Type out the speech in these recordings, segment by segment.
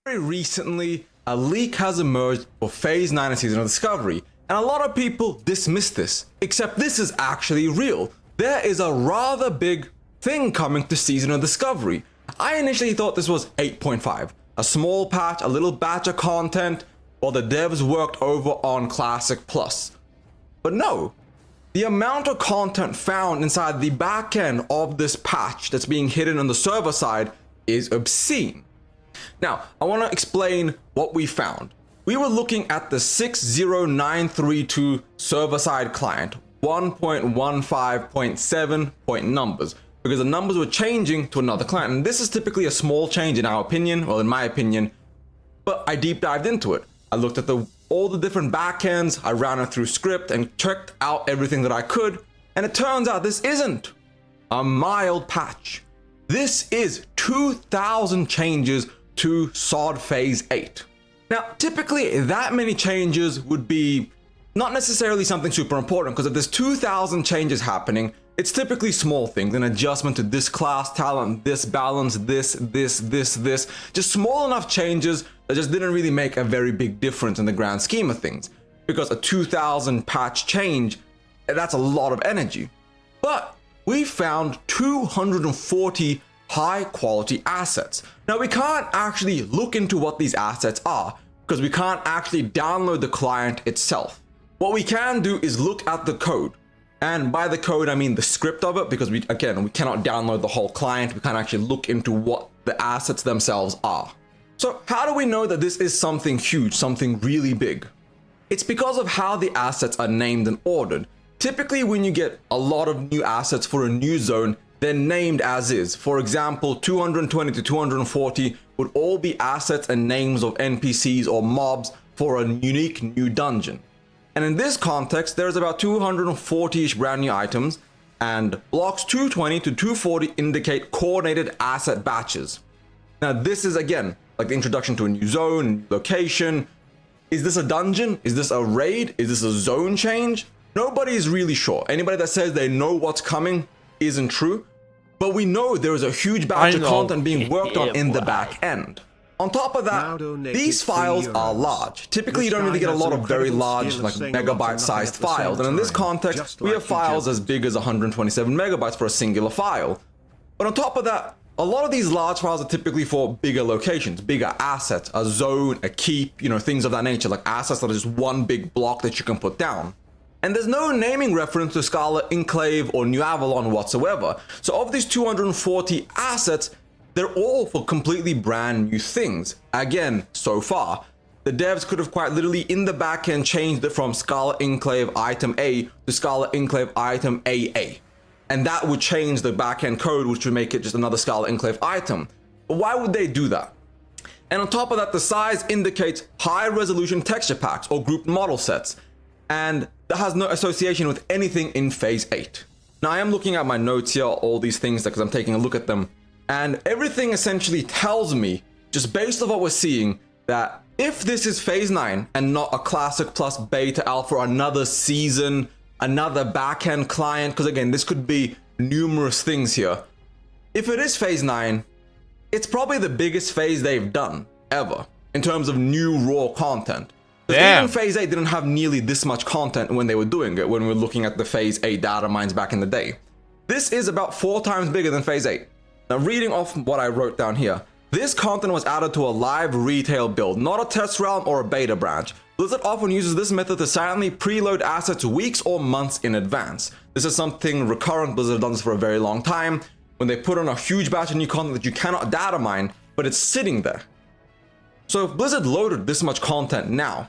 Very recently, a leak has emerged for Phase 9 of Season of Discovery, and a lot of people dismiss this, except this is actually real. There is a rather big thing coming to Season of Discovery. I initially thought this was 8.5, a small patch, a little batch of content, while the devs worked over on Classic Plus. But no, the amount of content found inside the backend of this patch that's being hidden on the server side is obscene. Now, I want to explain what we found. We were looking at the 60932 server-side client, 1.15.7 point numbers, because the numbers were changing to another client. And this is typically a small change in our opinion, well, in my opinion, but I deep dived into it. I looked at all the different backends, I ran it through script and checked out everything that I could, and it turns out this isn't a mild patch. This is 2,000 changes to SoD Phase 8. Now, typically that many changes would be not necessarily something super important, because if there's 2,000 changes happening, it's typically small things, an adjustment to this class talent, this balance, this, just small enough changes that just didn't really make a very big difference in the grand scheme of things. Because a 2,000 patch change, that's a lot of energy. But we found 240 high quality assets. Now we can't actually look into what these assets are because we can't actually download the client itself. What we can do is look at the code. And by the code, I mean the script of it, because we cannot download the whole client. We can't actually look into what the assets themselves are. So how do we know that this is something huge, something really big? It's because of how the assets are named and ordered. Typically, when you get a lot of new assets for a new zone, they're named as is. For example, 220 to 240 would all be assets and names of NPCs or mobs for a unique new dungeon. And in this context, there's about 240-ish brand new items, and blocks 220 to 240 indicate coordinated asset batches. Now, this is again like the introduction to a new zone, location. Is this a dungeon? Is this a raid? Is this a zone change? Nobody is really sure. Anybody that says they know what's coming isn't true, but we know there is a huge batch of content being worked on in the back end. On top of that, these files are large. Typically, you don't really get a lot of very large, like megabyte-sized files, and in this context, we have files as big as 127 megabytes for a singular file. But on top of that, a lot of these large files are typically for bigger locations, bigger assets, a zone, a keep, things of that nature, like assets that are just one big block that you can put down. And there's no naming reference to Scarlet Enclave or New Avalon whatsoever. So of these 240 assets, they're all for completely brand new things. Again, so far, the devs could have quite literally in the backend changed it from Scarlet Enclave item A to Scarlet Enclave item AA. And that would change the backend code, which would make it just another Scarlet Enclave item. But why would they do that? And on top of that, the size indicates high resolution texture packs or grouped model sets. And that has no association with anything in Phase 8. Now, I am looking at my notes here, all these things, because I'm taking a look at them. And everything essentially tells me, just based on what we're seeing, that if this is Phase 9 and not a Classic Plus beta alpha or another season, another backend client, because again, this could be numerous things here. If it is Phase 9, it's probably the biggest phase they've done ever in terms of new raw content. Even Phase 8 didn't have nearly this much content when they were doing it, when we were looking at the Phase 8 data mines back in the day. This is about 4 times bigger than Phase 8. Now, reading off what I wrote down here, this content was added to a live retail build, not a test realm or a beta branch. Blizzard often uses this method to silently preload assets weeks or months in advance. This is something recurrent. Blizzard has done this for a very long time, when they put on a huge batch of new content that you cannot data mine, but it's sitting there. So if Blizzard loaded this much content now,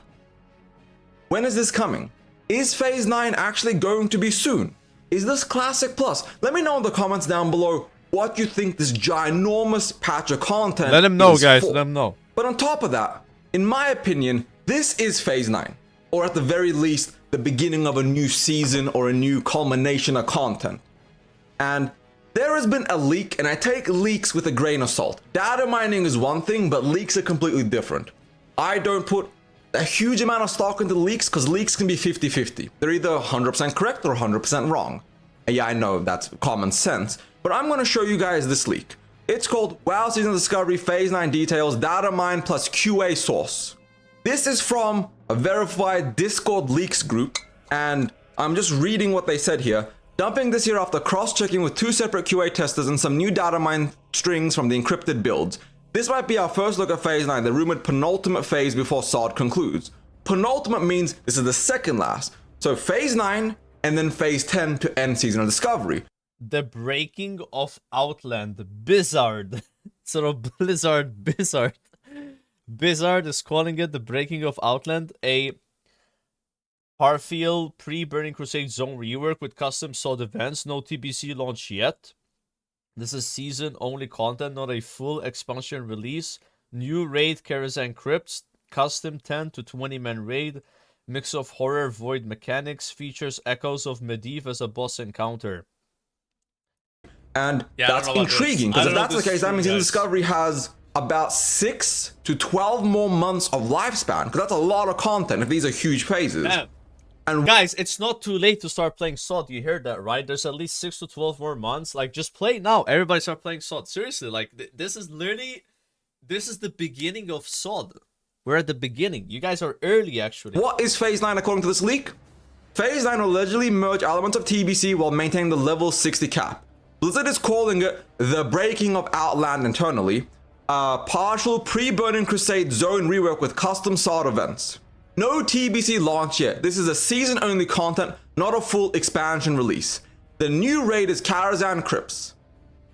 when is this coming? Is Phase 9 actually going to be soon? Is this Classic Plus? Let me know in the comments down below what you think this ginormous patch of content. Let them know, guys. For. Let them know. But on top of that, in my opinion, this is Phase 9. Or at the very least, the beginning of a new season or a new culmination of content. And there has been a leak, and I take leaks with a grain of salt. Data mining is one thing, but leaks are completely different. I don't put a huge amount of stock into leaks, because leaks can be 50-50. They're either 100% correct or 100% wrong. And yeah, I know that's common sense, but I'm going to show you guys this leak. It's called WoW Season Discovery Phase 9 Details Data Mine plus QA Source. This is from a verified Discord leaks group, and I'm just reading what they said here. Dumping this here after cross-checking with 2 separate QA testers and some new data mine strings from the encrypted builds. This might be our first look at Phase 9, the rumored penultimate phase before SoD concludes. Penultimate means this is the second last. So Phase 9 and then Phase 10 to end Season of Discovery. The breaking of Outland. Blizzard. Sort of Blizzard. Blizzard is calling it the breaking of Outland, a Harfield pre-Burning Crusade zone rework with custom SoD events. No TBC launch yet. This is season-only content, not a full expansion release. New raid, Karazhan Crypts, custom 10 to 20 man raid, mix of horror void mechanics, features echoes of Medivh as a boss encounter. And that's intriguing, because if that's the case, that means Season Discovery has about 6 to 12 more months of lifespan, because that's a lot of content if these are huge phases. Man. And guys, it's not too late to start playing SoD. You heard that, right? There's at least 6 to 12 more months. Like, just play now. Everybody start playing SoD. Seriously, like, this is the beginning of SoD. We're at the beginning. You guys are early, actually. What is Phase 9 according to this leak? Phase 9 will allegedly merge elements of TBC while maintaining the level 60 cap. Blizzard is calling it the breaking of Outland internally, a partial pre-Burning Crusade zone rework with custom SoD events. No TBC launch yet. This is a season-only content, not a full expansion release. The new raid is Karazhan Crypts.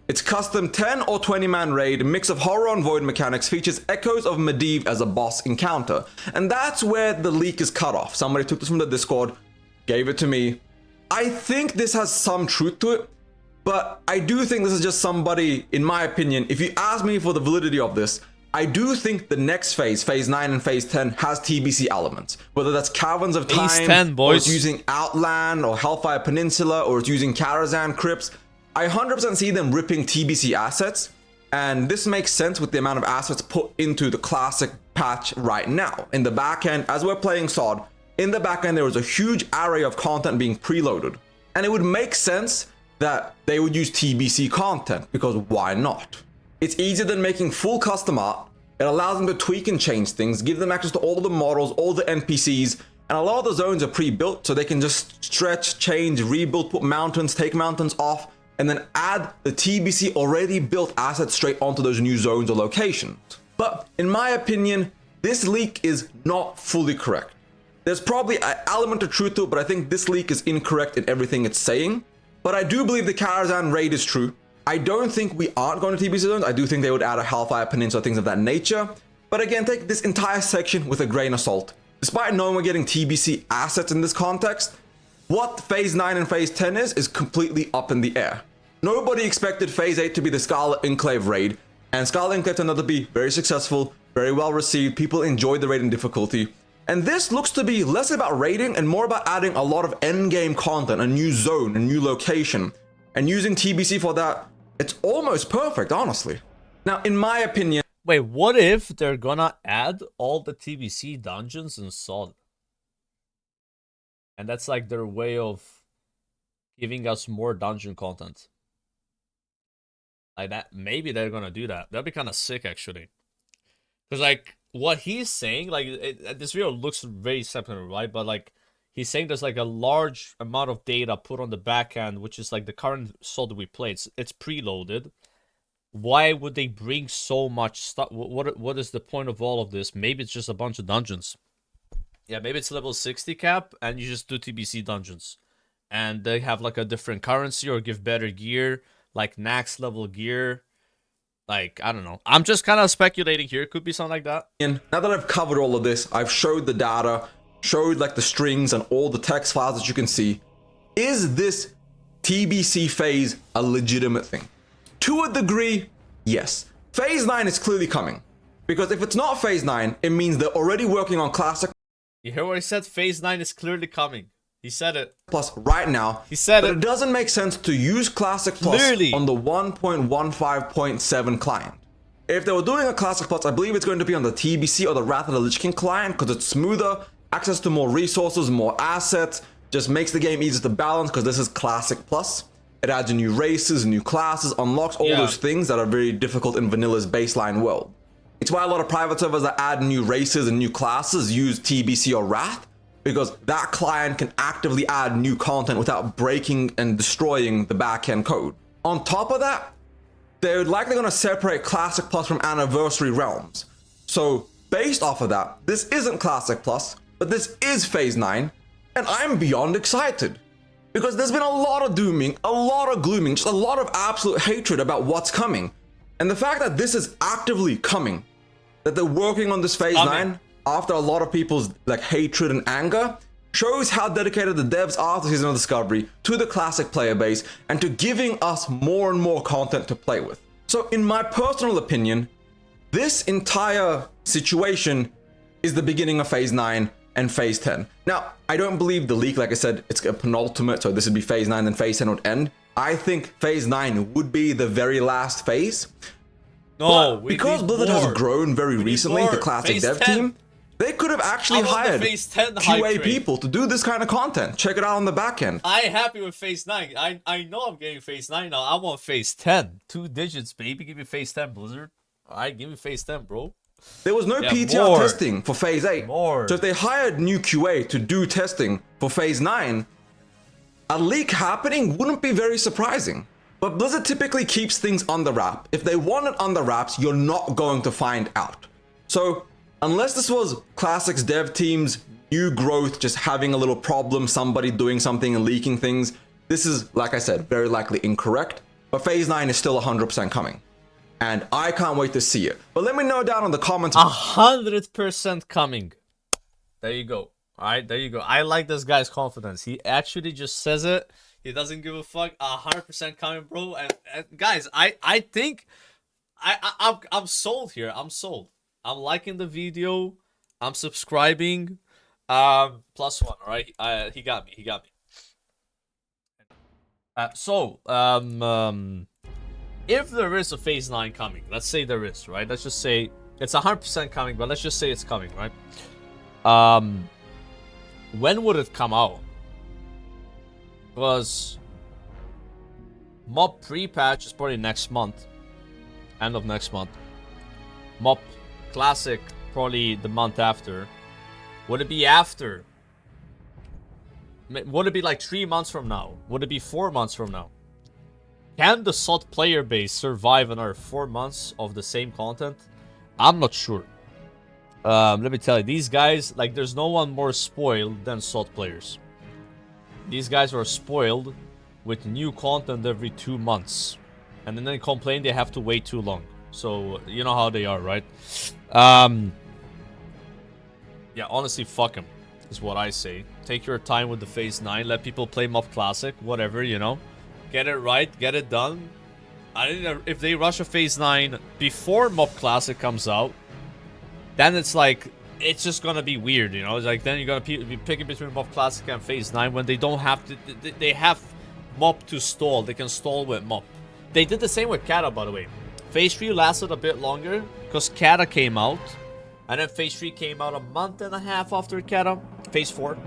It's custom 10 or 20 man raid, mix of horror and void mechanics, features echoes of Medivh as a boss encounter. And that's where the leak is cut off. Somebody took this from the Discord, gave it to me. I think this has some truth to it, but I do think this is just somebody, in my opinion, if you ask me for the validity of this, I do think the next phase, Phase 9 and Phase 10, has TBC elements. Whether that's Caverns of Time, Phase 10, boys. Or it's using Outland, or Hellfire Peninsula, or it's using Karazhan Crypts. I 100% see them ripping TBC assets, and this makes sense with the amount of assets put into the classic patch right now. In the backend, as we're playing SoD, in the backend there was a huge array of content being preloaded. And it would make sense that they would use TBC content, because why not? It's easier than making full custom art. It allows them to tweak and change things, give them access to all the models, all the NPCs, and a lot of the zones are pre-built, so they can just stretch, change, rebuild, put mountains, take mountains off, and then add the TBC already built assets straight onto those new zones or locations. But in my opinion, this leak is not fully correct. There's probably an element of truth to it, but I think this leak is incorrect in everything it's saying. But I do believe the Karazhan raid is true. I don't think we aren't going to TBC zones. I do think they would add a Hellfire Peninsula, things of that nature. But again, take this entire section with a grain of salt. Despite knowing we're getting TBC assets in this context, what Phase 9 and Phase 10 is completely up in the air. Nobody expected Phase 8 to be the Scarlet Enclave raid, and Scarlet Enclave turned out to be very successful, very well received, people enjoyed the raiding difficulty. And this looks to be less about raiding and more about adding a lot of endgame content, a new zone, a new location. And using TBC for that, it's almost perfect, honestly. Now, in my opinion... Wait, what if they're gonna add all the TBC dungeons in SoD? And that's like their way of giving us more dungeon content. Like that, maybe they're gonna do that. That'd be kind of sick, actually. Because like what he's saying, like this video looks very separate, right? But like he's saying there's like a large amount of data put on the back end, which is like the current SoD we play. It's preloaded. Why would they bring so much stuff? What is the point of all of this? Maybe it's just a bunch of dungeons. Yeah, maybe it's level 60 cap and you just do TBC dungeons. And they have like a different currency or give better gear, like max level gear. Like, I don't know. I'm just kind of speculating here. It could be something like that. And now that I've covered all of this, I've showed the data, showed like the strings and all the text files that you can see. Is this TBC phase a legitimate thing? To a degree, yes. Phase 9 is clearly coming. Because if it's not Phase 9, it means they're already working on Classic You hear what he said? Phase 9 is clearly coming. He said it. Plus right now. He said but it. It doesn't make sense to use Classic Plus on the 1.15.7 client. If they were doing a Classic Plus, I believe it's going to be on the TBC or the Wrath of the Lich King client because it's smoother, access to more resources, more assets, just makes the game easier to balance because this is Classic Plus. It adds new races, new classes, unlocks all Yeah. those things that are very difficult in Vanilla's baseline world. It's why a lot of private servers that add new races and new classes use TBC or Wrath, because that client can actively add new content without breaking and destroying the backend code. On top of that, they're likely going to separate Classic Plus from Anniversary Realms. So based off of that, this isn't Classic Plus, but this is Phase 9, and I'm beyond excited. Because there's been a lot of dooming, a lot of glooming, just a lot of absolute hatred about what's coming. And the fact that this is actively coming, that they're working on this Phase 9 after a lot of people's like hatred and anger, shows how dedicated the devs are to Season of Discovery, to the classic player base, and to giving us more and more content to play with. So in my personal opinion, this entire situation is the beginning of Phase 9 and Phase 10. Now, I don't believe the leak, like I said, it's a penultimate, so this would be Phase 9, then Phase 10 would end. I think Phase 9 would be the very last phase. No, because Blizzard has grown very recently, the classic Phase dev 10. team, they could have actually I'm on the hired Phase 10 hype QA train. people to do this kind of content. Check it out on the back end. I happy with Phase 9. I know I'm getting Phase 9 now. I want Phase 10. 2 digits, baby. Give me Phase 10, Blizzard. Alright, give me Phase 10, bro. There was no Yeah, PTR more. testing for Phase 8. More. So if they hired new QA to do testing for Phase 9, a leak happening wouldn't be very surprising. But Blizzard typically keeps things under wrap. If they want it under wraps, you're not going to find out. So unless this was Classics dev team's new growth, just having a little problem, somebody doing something and leaking things, this is, like I said, very likely incorrect. But Phase 9 is still 100% coming. And I can't wait to see it. But let me know down in the comments. 100% coming. There you go. Alright, there you go. I like this guy's confidence. He actually just says it. He doesn't give a fuck. 100% coming, bro. And guys, I think I'm sold here. I'm sold. I'm liking the video. I'm subscribing. +1. All right. He got me. He got me. If there is a Phase 9 coming, let's say there is, right? Let's just say it's 100% coming, but let's just say it's coming, right? When would it come out? Because Mob pre-patch is probably next month, end of next month. Mob Classic probably the month after. Would it be after? Would it be like 3 months from now? Would it be 4 months from now? Can the SoD player base survive another 4 months of the same content? I'm not sure. Let me tell you, these guys, like, there's no one more spoiled than SoD players. These guys are spoiled with new content every 2 months. And then they complain they have to wait too long. So, you know how they are, right? Yeah, honestly, fuck them, is what I say. Take your time with the Phase 9. Let people play Mob Classic, whatever, you know. Get it right, get it done. I think if they rush a Phase 9 before Mob Classic comes out, then it's like, it's just gonna be weird, you know? It's like, then you're gonna be picking between Mob Classic and Phase 9 when they don't have to, they have Mob to stall. They can stall with Mob. They did the same with Kata, by the way. Phase 3 lasted a bit longer because Kata came out. And then Phase 3 came out a month and a half after Kata. Phase 4.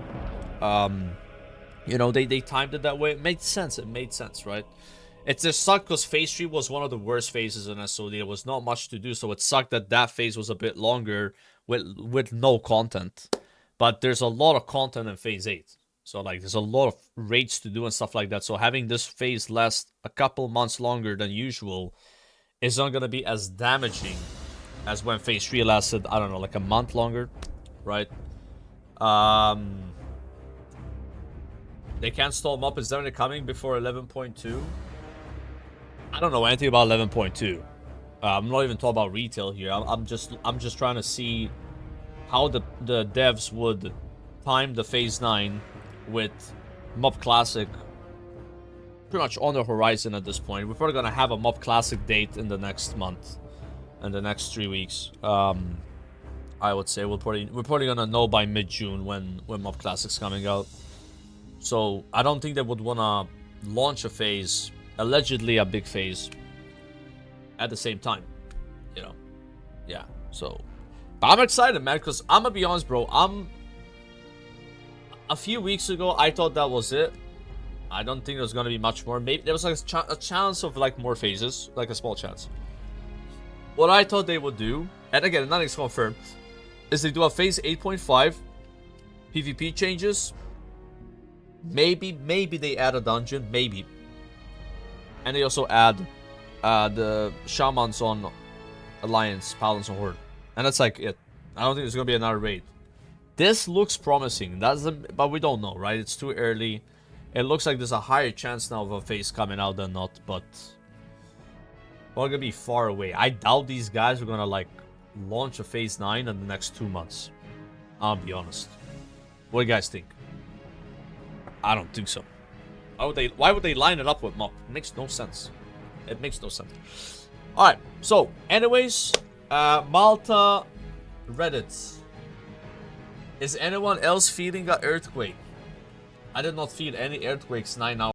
You know, they timed it that way. It made sense. It made sense, right? It just sucked because Phase 3 was one of the worst phases in SoD. There was not much to do, so it sucked that that phase was a bit longer with no content. But there's a lot of content in Phase 8. So, like, there's a lot of raids to do and stuff like that. So having this phase last a couple months longer than usual is not going to be as damaging as when Phase 3 lasted, I don't know, like a month longer, right? They can't stall Mob. Is there any coming before 11.2? I don't know anything about 11.2. I'm not even talking about retail here. I'm just trying to see how the devs would time the Phase 9 with Mob Classic pretty much on the horizon at this point. We're probably gonna have a Mob Classic date in the next month, in the next 3 weeks. I would say we're probably gonna know by mid-June when Mob Classic's coming out. So I don't think they would wanna launch a phase, allegedly a big phase, at the same time, you know. Yeah. So, but I'm excited, man, because I'm gonna be honest, bro. A few weeks ago, I thought that was it. I don't think there's gonna be much more. Maybe there was like a chance of like more phases, like a small chance. What I thought they would do, and again, nothing's confirmed, is they do a phase 8.5 PvP changes. Maybe they add a dungeon, maybe. And they also add the shamans on Alliance, Paladins, and Horde. And that's like it. I don't think there's gonna be another raid. This looks promising, but we don't know, right? It's too early. It looks like there's a higher chance now of a phase coming out than not, but we're gonna be far away. I doubt these guys are gonna like launch a phase 9 in the next 2 months. I'll be honest. What do you guys think? I don't think so. Why would they line it up with Mop? It makes no sense. It makes no sense. Alright, so anyways, Malta Reddit. Is anyone else feeling an earthquake? I did not feel any earthquakes 9 hours.